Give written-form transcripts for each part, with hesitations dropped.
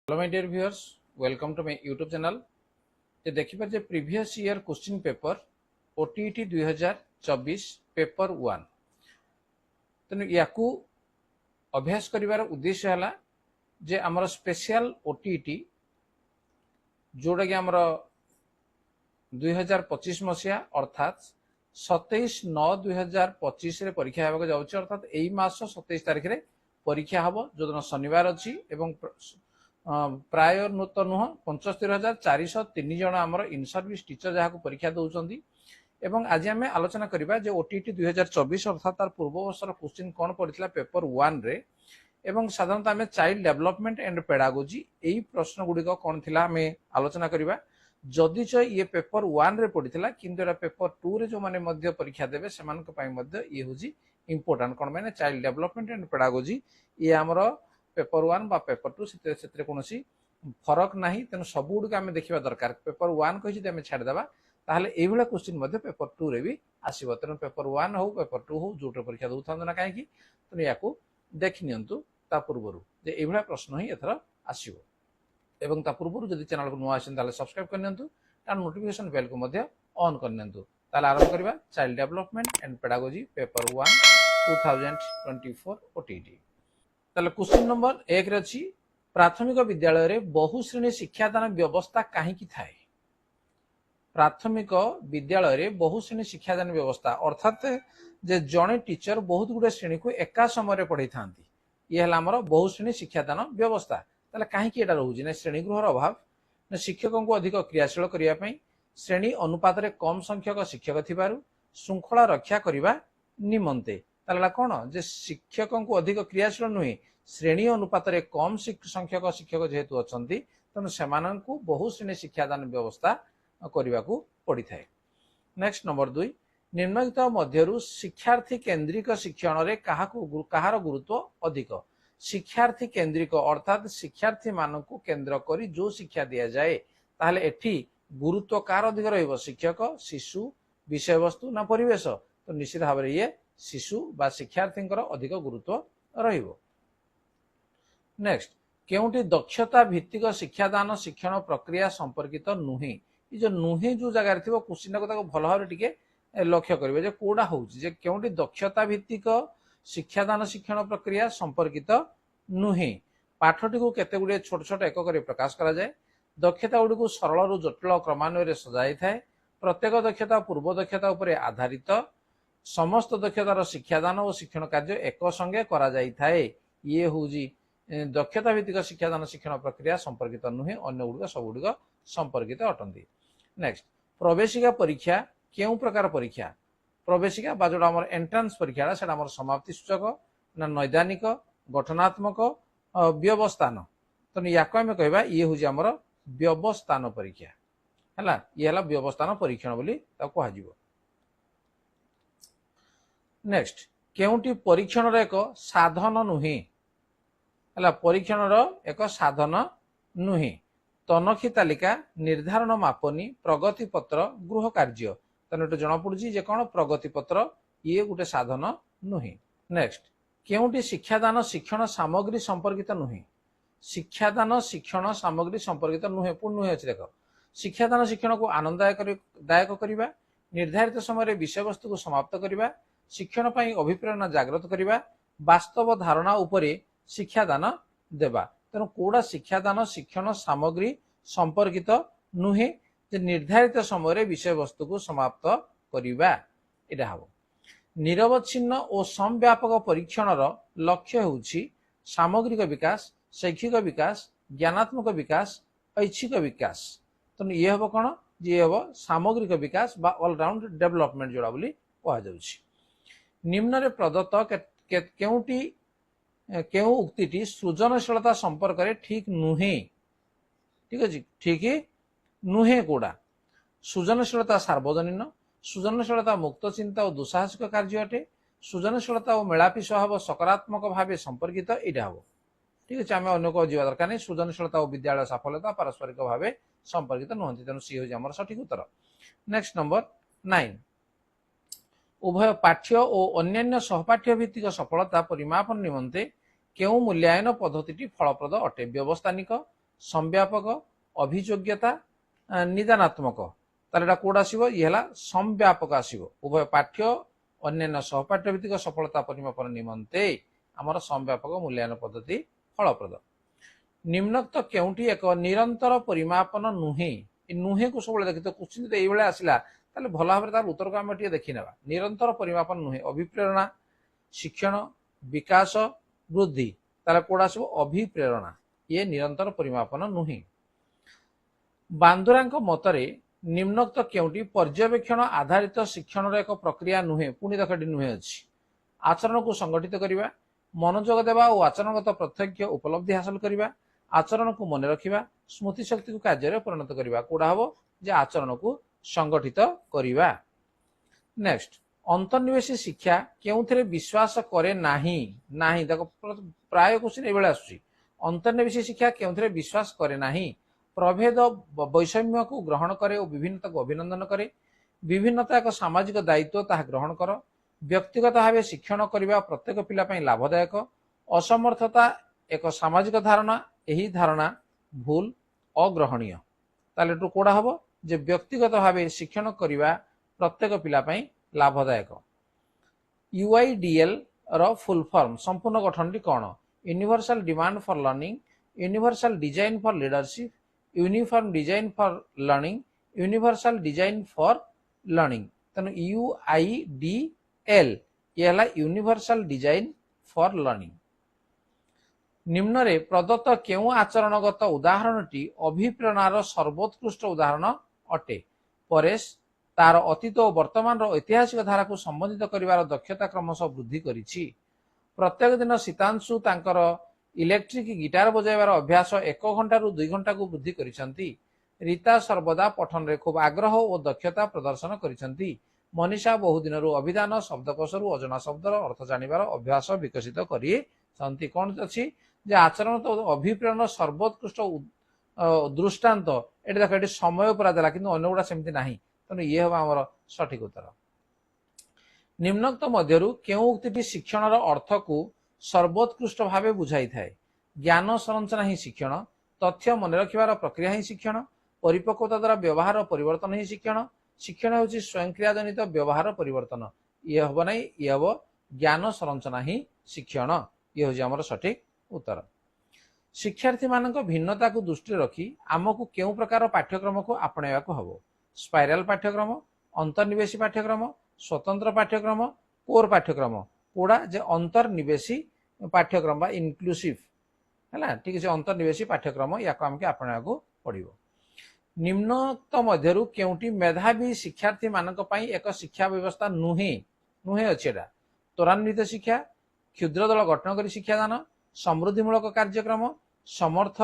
Hello my dear viewers, welcome to my YouTube channel. जे देखिए जे previous year question paper OTET 2024 paper 1 तेणु या अभ्यास करिवार उद्देश्य है जे आमर स्पेशल ओटीईटी जोड़ा कि आमर 2025 मसीहा अर्थात 27/9/2025 रे परीक्षा होगा जाउछि अर्थात एई मास 27 तारिख रे परीक्षा हबो जोदन शनिवार अछि एवं प्राय तो नुह 75,403 जन आमर इन सर्विस टीचर जहाँ परीक्षा दौरान एवं आज आम आलोचना करबा जे ओटीटी 2024 अर्थात तार पूर्व वर्षर क्वेश्चन कौन पड़ता पेपर 1 रे एवं साधारणतः आम चाइल्ड डेवलपमेंट एंड पेडागोजी यही प्रश्न गुड़िक कौन थिला आम आलोचना करबा जदि ये पेपर 1 रे पड़ता किंतु एटा पेपर 2 रे जो माने मध्य परीक्षा देबे सेमानक पई मध्य ये होजी इंपोर्टेंट कौन माने चाइल्ड डेवलपमेंट एंड पेडागोजी ये आमर पेपर 1 बा पेपर 2 से कौन फरक ना तेणु सब गुड़ आम देखा दरकार पेपर 1 कही आम छाड़देवा ताहले एभला क्वेश्चन पेपर 2 रे भी आसीबो तेणु पेपर 1 हो पेपर 2 हो जोटे परीक्षा दौथा ना कहीं तेणु या देखि नियंतु ता पूर्वरु जे एभला प्रश्न ही एथर आसीबो एवं ता पूर्वरु जदि चैनल को नुआ आछन ताले सब्सक्राइब कर नियंतु ता नोटिफिकेशन बेल को मध्य ऑन कर नियंतु ताले आरंभ करबा child development and pedagogy paper 1 2024 OTT ताले क्वेश्चन नंबर 1 रे अछि प्राथमिक विद्यालय रे बहुश्रेणी शिक्षादान व्यवस्था कहीं थाए प्राथमिक विद्यालय रे बहुश्रेणी शिक्षादान व्यवस्था अर्थात जे जड़े टीचर बहुत गुड़े श्रेणी को एका समय पढ़ाई था ये है बहुश्रेणी शिक्षादान व्यवस्था ताले कहीं रोचे ना श्रेणी गृहर अभाव ना शिक्षकों को अधिक क्रियाशील करने श्रेणी अनुपात रे कम संख्यक शिक्षक थिबारु श्रृंखला रक्षा करने निमंते ताला कौन जे शिक्षकों को अधिक क्रियाशील नुहे श्रेणी अनुपात रे कम संख्यक शिक्षक जेहेतु अच्छा तेणु से बहुश्रेणी शिक्षादान व्यवस्था करने को पड़ी था। नेक्स्ट नंबर 2 निम्नलिखित मध्यरु शिक्षार्थी केन्द्रिक शिक्षण रे कहार गुरुत्व अधिक शिक्षार्थी केन्द्रिक अर्थात शिक्षार्थी मान को केन्द्र करी जो शिक्षा दि जाए ताहले एठी गुरुत्व कार अधिक रहिबो शिक्षक शिशु विषय वस्तु ना परिवेश तो निश्चित भाव में ये शिशु बा शिक्षार्थी अधिक गुरुत्व रहिबो। नेक्स्ट केउटी दक्षता भित्तिक शिक्षादान शिक्षण प्रक्रिया संपर्कित नुहे ये जो नुहे जो जगह थी क्वेश्चन को भल भाव टिके लक्ष्य करेंगे जे कोड़ा होउची केउटी दक्षता भित्तिक शिक्षादान शिक्षण प्रक्रिया संपर्कित नुहे पाठटी को केते गुडे छोट छोट एकक प्रकाश करा जाए दक्षता गुडी को सरल रु जटिल क्रमान्वय सजाई थाए प्रत्येक दक्षता पूर्व दक्षता उपरे आधारित समस्त दक्षतार शिक्षादान और शिक्षण कार्य एक संगे करा जाई थाए ये होउची दक्षता भित्तिक शिक्षादान शिक्षण प्रक्रिया संपर्कित नुहे अन्य गुड़िक सब गुड़िक संपर्कित अटंती। नेक्स्ट प्रवेशिका परीक्षा केउ प्रकार परीक्षा प्रवेशिका बा जोड़ा आमर एंट्रांस परीक्षा से समाप्ति सूचक ना नैदानिक गठनात्मक व्यवस्थान तो या आम कहवा ये हूँ आमर व्यवस्थान परीक्षा है ये है व्यवस्थान परीक्षण बोली कह। नेक्स्ट केउटी परीक्षण एक साधन नुहे है परीक्षण एक साधन नुहे तनखी तालिका निर्धारण मापनी प्रगति पत्र गृह कार्य तेना जना पड़ी जे कौन प्रगति पत्र ये गोटे साधन नुहे। नेक्स्ट केउटी शिक्षादान शिक्षण सामग्री संपर्कित नुहे शिक्षादान शिक्षण सामग्री संपर्कित नुहे पुणी नुहे अच्छे देख शिक्षादान शिक्षण को आनंददायक करने निर्धारित समय विषय वस्तु को समाप्त करने शिक्षण पर अभिप्रेरणा जागृत करने वास्तव धारणा उपरे शिक्षादान देवा तेणु कौड़ा शिक्षादान शिक्षण सामग्री संपर्कित नुहे जे निर्धारित समय विषय वस्तु को समाप्त करवा यहाँ हम निरवच्छिन्न और समव्यापक परीक्षण लक्ष्य होउछि सामग्रिक विकास शैक्षिक विकास ज्ञानात्मक विकास ऐच्छिक विकास तेणु ये हम कौन ये हम सामग्रिक विकास बा ऑलराउंड डेवलपमेंट जोड़ा बोली कह जाउछि। निम्न रे प्रदत्त केउटी केउ उक्तिटी सृजनशीलता संपर्क में ठीक नुहे ठीक अच्छे ठीक नुहे कौड़ा सृजनशीलता सार्वजनीन सृजनशीलता मुक्त चिंता और दुस्साहसिक कार्य अटे सृजनशीलता और मेलापी स्वभाव सकारात्मक भाव संपर्कित यहाँ हम ठीक अच्छे आम अनेक जा दरकार नहीं सृजनशीलता और विद्यालय सफलता पारस्परिक भाव संपर्कित नुहति तेणु सी हूँ सठिक उत्तर। नेक्स्ट नंबर 9 उभय पाठ्य और अन्यान्य सहपाठ्य भित्तिक सफलता परिमापन निमंते केउ मूल्यांकन पद्धति फलप्रद अटे व्यवस्थानिक संव्यापक अभियोग्यता निदानात्मक ताले एटा कोड आसीबो ये हला संव्यापक आसीबो उभय पाठ्य अन्य सहपाठ्य भित्तिक सफलता परिमापन निमंते आमर संव्यापक मूल्यांकन पद्धति फलप्रद निम्नोक्त केउंटी एक निरंतर परिमापन नुहे नुहे को सब देखि तो क्वेश्चन एई बेले आसिला ताले भला भाबरे तार उत्तर को हम टिके देखि नेबा निरंतर परिमापन नुहे अभिप्रेरणा शिक्षण विकास वृद्धि ताले कोड आसीबो अभिप्रेरणा ये निरंतर परिमापन नुहे बांदुरांक मतरे निम्नोक्त केउंटी पर्यवेक्षण आधारित शिक्षण एक प्रक्रिया नुहे पुणी देखटी नुहे अछि आचरण को संगठित करिबा मनोयोग देवा और आचरणगत प्रत्यक्ष उपलब्धि हासिल करिबा आचरण को मन रखिबा स्मृति शक्ति को कार्य परिणत करिबा कोडा हबो जे आचरण को संगठित करिबा नेक्स्ट अंतर्निवेशी शिक्षा केउथरे विश्वास करे नाही नाही देखो प्राय क्वेश्चन ए बेले आसुची अंतर्निवेशी शिक्षा केउथरे विश्वास करे नाही प्रभेद वैषम्य को ग्रहण करे और विभिन्नता को अभिनंदन करे विभिन्नता एक सामाजिक दायित्व ताहा ग्रहण कर व्यक्तिगत भाव शिक्षण करने प्रत्येक पिला लाभदायक असमर्थता एक सामाजिक धारणा यही धारणा भूल अग्रहणीय ताले कोड़ा हम जे व्यक्तिगत भाव शिक्षण करने प्रत्येक पिला लाभदायक यूआईडीएल रो फुल फॉर्म संपूर्ण गठन कौन universal demand for learning universal design for leadership uniform design for learning universal design for learning तेणु यूआईडीएल ये है यूनिवर्सल डिजाइन फॉर लर्निंग निम्न रे प्रदत्त केउ आचरणगत उदाहरणटी अभिप्रेरणार सर्वोत्कृष्ट उदाहरण अटे परेश तार अतीत और वर्तमान ऐतिहासिक धारा को संबंधित करिवार दक्षता क्रमशः वृद्धि करिछि प्रत्येक दिन सीतांशु तांकर इलेक्ट्रिक गिटार बजाइबार अभ्यास 1 घंटा रु 2 घंटा को वृद्धि करिसंती रीता सर्वदा पठन रे खूब आग्रह और दक्षता प्रदर्शन करिसंती मनीषा बहु दिन रु अभिधान शब्दकोश रु अजना शब्दर अर्थ जानिबार अभ्यास विकसित करिसंती कोन अछि जे आचरण तो अभिप्रेरण सर्वोत्कृष्ट दृष्टांत एटा देख एटी समय पर देला किंतु अन्य गुडा सेमति नाही तेणु ये हम आमर सठिक उत्तर निम्नोक्त मध्यरु केउ उक्तिटी शिक्षणर अर्थ को सर्वोत्कृष्ट भावे बुझाई थाए ज्ञान संरचना ही शिक्षण तथ्य मन रखिबार प्रक्रिया ही शिक्षण परिपक्वता द्वारा व्यवहार परिवर्तन ही शिक्षण शिक्षण होची स्वयंक्रिया जनित व्यवहार परिवर्तन ये हबो नै ये हबो ज्ञान संरचना ही शिक्षण ये होची आमर सठिक उत्तर शिक्षार्थी मानक भिन्नता को दृष्टि रखी आमको केउ प्रकार पाठ्यक्रम को आपणाइबा को हबो स्पाइराल पाठ्यक्रम अंतर्निवेशी पाठ्यक्रम स्वतंत्र पाठ्यक्रम कोर पाठ्यक्रम कोड़ा जे अंतर्निवेशी पाठ्यक्रम बा इनक्लूसिव है ठीक है अंतर्निवेशी पाठ्यक्रम या आमके आपणाइबा को पड़िबो निम्नोक्त मध्यरु केउटी मेधावी शिक्षार्थी मानक पई एक शिक्षा व्यवस्था नुहे नुहे अछेडा त्वरान्वित शिक्षा क्षुद्र दल गठन करी शिक्षादान समृद्धिमूलक कार्यक्रम समर्थ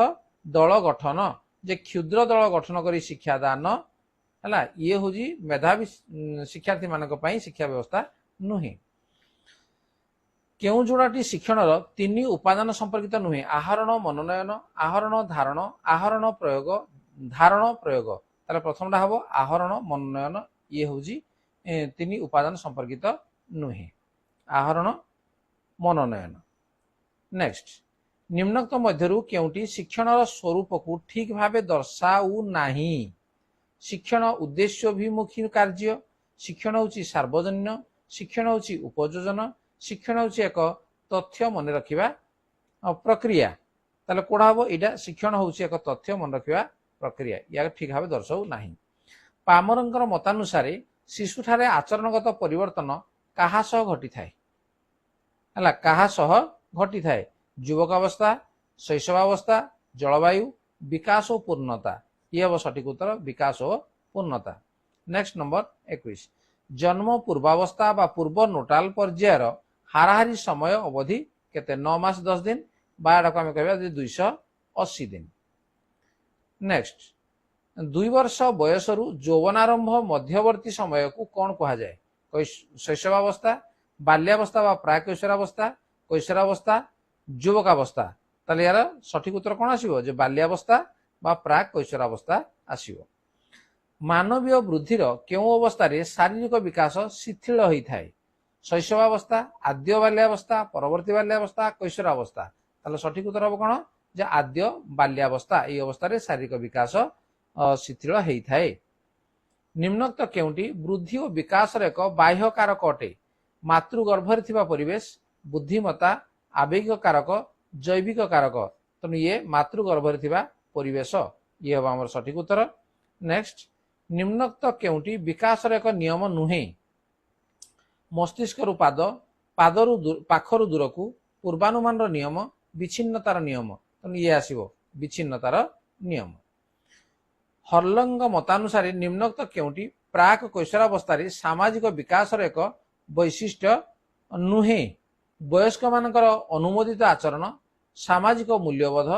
दल गठन जे क्षुद्र दल गठन करी शिक्षादान है ये हूँ मेधावी शिक्षार्थी मानक पई शिक्षा व्यवस्था नुहे केउ जोड़ाटी शिक्षणर 3 उपादान संपर्कित नुहे आहरण मनोनयन आहरण धारण आहरण प्रयोग धारण प्रयोग ताले प्रथमटा हबो आहरण मनोनयन ये हूँ 3 उपादान संपर्कित नुहे आहरण मनोनयन नेक्स्ट निम्नोक्त मध्यरु केउटी शिक्षणर स्वरूप को ठीक भावे दर्शाऊ नाही शिक्षण उद्देश्याभिमुखी कार्य शिक्षण होची सार्वजन्य शिक्षण होची उपयोजन शिक्षण होची एक तथ्य मन रखिबा प्रक्रिया ताले कोडा हबो एटा शिक्षण होची एक तथ्य मन रखिबा प्रक्रिया या ठीक भावे दर्शाऊ नाही पामरंकर मतानुसारे शिशुठारे आचरणगत परिवर्तन काहा सह घटी थाए हला काहा सह घटी थाए युवक अवस्था शैशवावस्था जलवायु विकास और पूर्णता ये हम सठिक उत्तर विकास और पूर्णता नेक्स्ट नंबर 21 जन्म पूर्वावस्था बा पूर्व नोटाल पर्यायर हाराहारी समय अवधि केते 9 मास 10 दिन बाड़ा को आम कह 280 दिन नेक्स्ट 2 वर्ष बयस रु यौवनारंभ मध्यवर्ती समय को कौन कहा जाए शैशवावस्था बाल्यावस्था बा प्राकैशोरावस्था कैशोरावस्था युवकावस्था ताले यार सठिक उत्तर कौन आसीबो जे बाल्यावस्था बा प्राक कैशोरावस्था आसीबो मानवीय वृद्धिर केउ अवस्था रे शारीरिक विकास शिथिल होई थाए शैशवावस्था आद्य बाल्यावस्था परवर्ती बाल्यावस्था कैशोरावस्था ताले सठिक उत्तर हबो कोन जे आद्य बाल्यावस्था एई अवस्था रे शारीरिक विकास शिथिल हेइथाए। निम्नोक्त केउंटी वृद्धि और विकास एक बाह्य कारक अटे? मातृगर्भरे थिबा परिवेश, बुद्धिमत्ता, आवेगिक कारक, जैविक कारक। तेणु ये मातृगर्भरे थिबा परिवेश ये हम आमर सठिक उत्तर। नेक्स्ट, निम्नोक्त केउंटी विकास एक नियम नुहे? मस्तिष्क रु पाद, पादरु पाखरु दूर को, पूर्वानुमान नियम, विच्छिन्नतार नियम। तेणु ये आसीबो विच्छिन्नतार नियम। हर्लंग मतानुसारी निम्नोक्त केउंटी प्राक कैशोरावस्था सामाजिक विकास एक वैशिष्ट्य नुहे? वयस्क मानकर अनुमोदित आचरण, सामाजिक मूल्यबोध,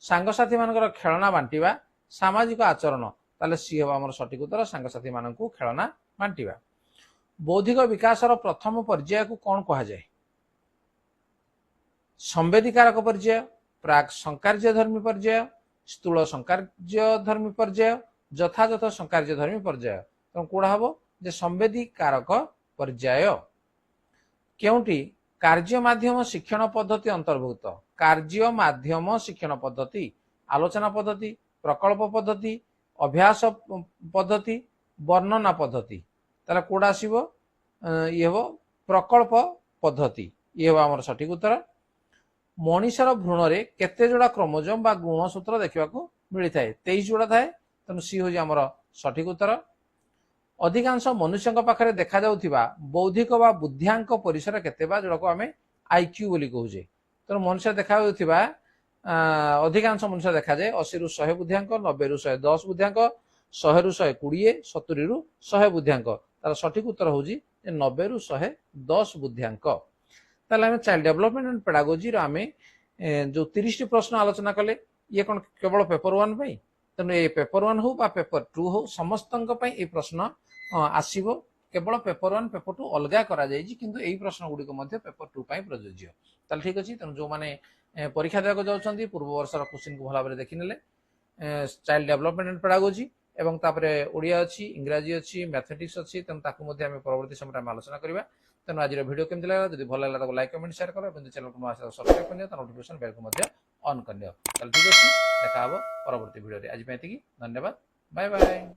सांगसाथी मानकर खेलना बांटिबा, सामाजिक आचरण। ताले सी हम आमर सठिक उत्तर, सांगसाथी मानकू खेलना बांटिबा। बौद्धिक विकास प्रथम पर्याय को कौन कहा जाए? संवेदीकारक पर्याय, प्राक संकार्यधर्मी पर्याय, स्थूल संकार्यधर्मी पर्याय, यथायथ संकार्यधर्मी पर्याय। तेणु कौड़ा हम जे संवेदीकारक पर्याय। केउंटी कार्य माध्यम शिक्षण पद्धति अंतर्भुक्त? कार्य माध्यम शिक्षण पद्धति, आलोचना पद्धति, प्रकल्प पद्धति, अभ्यास पद्धति, वर्णना पद्धति। ताला कोड आसीबो ये हो प्रकल्प पद्धति ये हो हमर सठिक उत्तर। मनीषर भ्रूण रे केते जोड़ा क्रोमोजोम बा गुणसूत्र देखा मिली थाए? 23 जोड़ा थाए। तेणु सी हो हमर सठिक उत्तर। अधिकांश मनुष्य पाखे देखा जाउथिबा बौद्धिक बा बुद्धियांक परिसर केते बा जोड़ा को आमे आईक्यू बोली कहूजे? तेणु मनुष्य देखा जाउथिबा अधिकांश मनुष्य देखा जाए 80 रु 100 बुद्धियांक, 90 रु 110 बुद्धियांक, 100 रु 120, 70 रु 100 बुद्धियांक। तार सठिक उत्तर होउजी 90 रु 110 बुद्धियांक। ताले आमे चाइल्ड डेवलपमेंट एंड पेडागोजी रो आमे जो 30 टी प्रश्न आलोचना कले ये कोन केवल पेपर 1 पई? तेणु ये पेपर 1 हो बा पेपर 2 हो समस्तंक पई ए प्रश्न आसीबो। केवल पेपर 1 पेपर 2 अलगा करा जायछि, किंतु एई प्रश्न गुडी को मध्ये पेपर 2 पई प्रयोज्य। ताले ठीक अछि। तेणु जो माने परीक्षा देको जाउछंती पूर्व वर्षर क्वेश्चन को भला भाबरे देखिनेले चाइल्ड डेवलपमेंट एंड पेडागोजी एवं तापरे ओडिया अछि, इंग्रजी अछि, मैथमेटिक्स अछि। तेणु ताकू मध्ये आमे परवर्ती समय में आलोचना करिबा। तेणु आज वीडियो केमति लागला? जदि भल लागला तो लाइक कमेंट शेयर करो एवं चैनल को सब्सक्राइब कर दियो, नोटिफिकेशन बेल को मध्ये ऑन कर दियो। ताले ठीक अछि, देखा हबो परवर्ती वीडियो रे। आज पे एतिकी, धन्यवाद, बाय बाय।